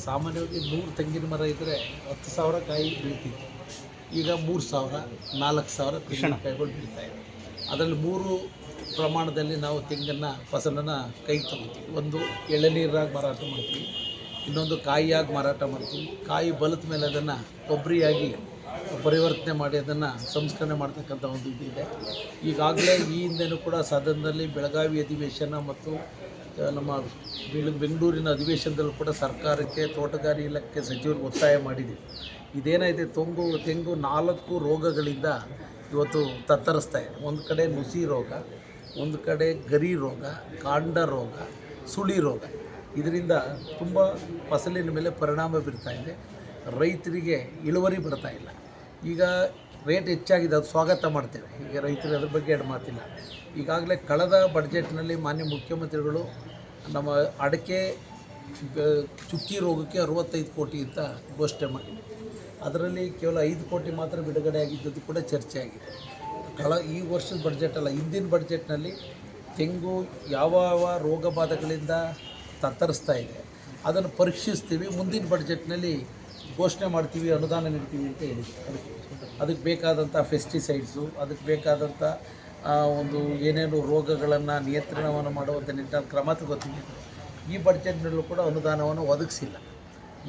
ಸಾಮಾನ್ಯವಾಗಿ 100 ತೆಂಗಿನ ಮರ ಇದ್ದರೆ 10,000 ಕಾಯಿ ಬೀಳ್ತಿತ್ತು. ಈಗ 3,000, 4,000 ತೆಂಗಿನಕಾಯಿಗಳು ಬೀಳ್ತಾ ಇದೆ. ಅದರಲ್ಲಿ 3 ಪ್ರಮಾಣದಲ್ಲಿ ನಾವು ತೆಂಗನ್ನು ಫಸಲನ್ನು ಕೈಗೆ ತಗೋತೀವಿ. ಒಂದು ಎಳನೀರಾಗಿ ಮಾರಾಟ ಮಾಡ್ತೀವಿ, ಇನ್ನೊಂದು ಕಾಯಿಯಾಗಿ ಮಾರಾಟ ಮಾಡ್ತೀವಿ. ಕಾಯಿ ಬಲಿತ ಮೇಲೆ ಅದನ್ನು ಕೊಬ್ಬರಿಯಾಗಿ ಪರಿವರ್ತನೆ ಮಾಡಿ ಅದನ್ನು ಸಂಸ್ಕರಣೆ ಮಾಡ್ತಕ್ಕಂಥ ಒಂದು ಇದಿದೆ. ಈಗಾಗಲೇ ಈ ಹಿಂದೆಯೂ ಕೂಡ ಸದನದಲ್ಲಿ ಬೆಳಗಾವಿ ಅಧಿವೇಶನ ಮತ್ತು ನಮ್ಮ ಬೆಂಗಳೂರಿನ ಅಧಿವೇಶನದಲ್ಲೂ ಕೂಡ ಸರ್ಕಾರಕ್ಕೆ, ತೋಟಗಾರಿಕೆ ಇಲಾಖೆ ಸಚಿವರಿಗೆ ಒತ್ತಾಯ ಮಾಡಿದ್ದೀವಿ. ಇದೇನೈತೆ ತೆಂಗು 4 ರೋಗಗಳಿಂದ ಇವತ್ತು ತತ್ತರಿಸ್ತಾ ಇದೆ. ಒಂದು ಕಡೆ ನುಸಿ ರೋಗ, ಒಂದು ಕಡೆ ಗರಿ ರೋಗ, ಕಾಂಡ ರೋಗ, ಸುಳಿ ರೋಗ. ಇದರಿಂದ ತುಂಬ ಫಸಲಿನ ಮೇಲೆ ಪರಿಣಾಮ ಬೀರ್ತಾ ಇದೆ. ರೈತರಿಗೆ ಇಳುವರಿ ಬರ್ತಾ ಇಲ್ಲ. ಈಗ ರೇಟ್ ಹೆಚ್ಚಾಗಿದೆ, ಅದು ಸ್ವಾಗತ ಮಾಡ್ತೇವೆ. ಈಗ ರೈತರು ಅದ್ರ ಬಗ್ಗೆ ಎರಡು ಮಾತಿಲ್ಲ. ಈಗಾಗಲೇ ಕಳೆದ ಬಡ್ಜೆಟ್ನಲ್ಲಿ ಮಾನ್ಯ ಮುಖ್ಯಮಂತ್ರಿಗಳು ನಮ್ಮ ಅಡಿಕೆ ಚುಕ್ಕಿ ರೋಗಕ್ಕೆ 65 ಕೋಟಿ ಅಂತ ಘೋಷಣೆ ಮಾಡಿದ್ರು. ಅದರಲ್ಲಿ ಕೇವಲ 5 ಕೋಟಿ ಮಾತ್ರ ಬಿಡುಗಡೆ ಆಗಿದ್ದದ್ದು ಕೂಡ ಚರ್ಚೆ ಆಗಿದೆ. ಈ ವರ್ಷದ ಬಡ್ಜೆಟ್ ಅಲ್ಲ, ಹಿಂದಿನ ಬಡ್ಜೆಟ್ನಲ್ಲಿ ತೆಂಗು ಯಾವ ರೋಗ ಬಾಧೆಗಳಿಂದ ತತ್ತರಿಸ್ತಾ ಇದೆ ಅದನ್ನು ಪರೀಕ್ಷಿಸ್ತೀವಿ, ಮುಂದಿನ ಬಡ್ಜೆಟ್ನಲ್ಲಿ ಘೋಷಣೆ ಮಾಡ್ತೀವಿ, ಅನುದಾನ ನೀಡ್ತೀವಿ ಅಂತ ಹೇಳಿದ್ರು. ಅದಕ್ಕೆ ಬೇಕಾದಂಥ ಫೆಸ್ಟಿಸೈಡ್ಸು, ಅದಕ್ಕೆ ಬೇಕಾದಂಥ ಒಂದು ಏನೇನು ರೋಗಗಳನ್ನು ನಿಯಂತ್ರಣವನ್ನು ಮಾಡುವಂಥ ನಿಟ್ಟಿನಲ್ಲಿ ಕ್ರಮ ತಗೋತೀವಿ. ಈ ಬಡ್ಜೆಟ್ನಲ್ಲೂ ಕೂಡ ಅನುದಾನವನ್ನು ಒದಗಿಸಿಲ್ಲ.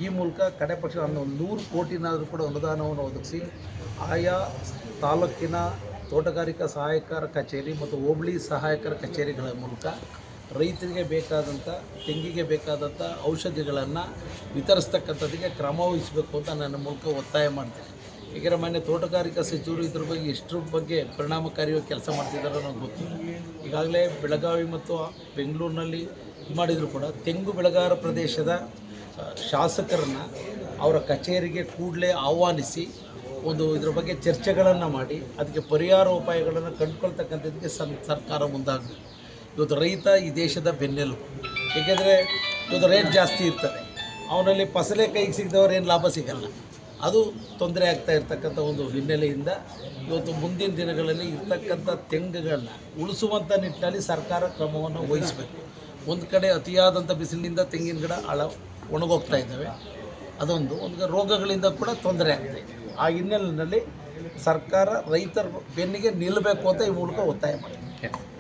ಈ ಮೂಲಕ ಕಡೆ ಪಕ್ಷ 100 ಕೋಟಿನಾದರೂ ಕೂಡ ಅನುದಾನವನ್ನು ಒದಗಿಸಿ ಆಯಾ ತಾಲೂಕಿನ ತೋಟಗಾರಿಕಾ ಸಹಾಯಕರ ಕಚೇರಿ ಮತ್ತು ಹೋಬಳಿ ಸಹಾಯಕರ ಕಚೇರಿಗಳ ಮೂಲಕ ರೈತರಿಗೆ ಬೇಕಾದಂಥ ತೆಂಗಿಗೆ ಬೇಕಾದಂಥ ಔಷಧಿಗಳನ್ನು ವಿತರಿಸ್ತಕ್ಕಂಥದ್ದಕ್ಕೆ ಕ್ರಮ ವಹಿಸಬೇಕು ಅಂತ ನನ್ನ ಮೂಲಕ ಒತ್ತಾಯ ಮಾಡ್ತೇನೆ. ಏಕೆಂದರೆ ಮಾನ್ಯ ತೋಟಗಾರಿಕಾ ಸಚಿವರು ಇದ್ರ ಬಗ್ಗೆ ಎಷ್ಟರ ಬಗ್ಗೆ ಪರಿಣಾಮಕಾರಿಯಾಗಿ ಕೆಲಸ ಮಾಡ್ತಿದ್ದಾರೋ ನನಗೆ ಗೊತ್ತಿಲ್ಲ. ಈಗಾಗಲೇ ಬೆಳಗಾವಿ ಮತ್ತು ಬೆಂಗಳೂರಿನಲ್ಲಿ ಮಾಡಿದರೂ ಕೂಡ ತೆಂಗು ಬೆಳೆಗಾರ ಪ್ರದೇಶದ ಶಾಸಕರನ್ನು ಅವರ ಕಚೇರಿಗೆ ಕೂಡಲೇ ಆಹ್ವಾನಿಸಿ ಇದ್ರ ಬಗ್ಗೆ ಚರ್ಚೆಗಳನ್ನು ಮಾಡಿ ಅದಕ್ಕೆ ಪರಿಹಾರ ಉಪಾಯಗಳನ್ನು ಕಂಡುಕೊಳ್ತಕ್ಕಂಥದ್ದಕ್ಕೆ ಸರ್ಕಾರ ಮುಂದಾಗಬೇಕು. ಇವತ್ತು ರೈತ ಈ ದೇಶದ ಬೆನ್ನೆಲುಬು. ಏಕೆಂದರೆ ಇವತ್ತು ರೇಟ್ ಜಾಸ್ತಿ ಇರ್ತದೆ, ಅವನಲ್ಲಿ ಫಸಲೇ ಕೈಗೆ ಸಿಗದವ್ರು ಏನು ಲಾಭ ಸಿಗಲ್ಲ. ಅದು ತೊಂದರೆ ಆಗ್ತಾ ಇರ್ತಕ್ಕಂಥ ಒಂದು ಹಿನ್ನೆಲೆಯಿಂದ ಇವತ್ತು ಮುಂದಿನ ದಿನಗಳಲ್ಲಿ ಇರ್ತಕ್ಕಂಥ ತೆಂಗುಗಳನ್ನ ಉಳಿಸುವಂಥ ನಿಟ್ಟಿನಲ್ಲಿ ಸರ್ಕಾರ ಕ್ರಮವನ್ನು ವಹಿಸಬೇಕು. ಒಂದು ಕಡೆ ಅತಿಯಾದಂಥ ಬಿಸಿಲಿನಿಂದ ತೆಂಗಿನ ಗಿಡ ಒಣಗೋಗ್ತಾ ಇದ್ದಾವೆ, ಒಂದು ರೋಗಗಳಿಂದ ಕೂಡ ತೊಂದರೆ ಆಗ್ತಾಯಿದೆ. ಆ ಹಿನ್ನೆಲೆಯಲ್ಲಿ ಸರ್ಕಾರ ರೈತರ ಬೆನ್ನಿಗೆ ನಿಲ್ಲಬೇಕು ಅಂತ ಈ ಮೂಲಕ ಒತ್ತಾಯ ಮಾಡಿದೆ.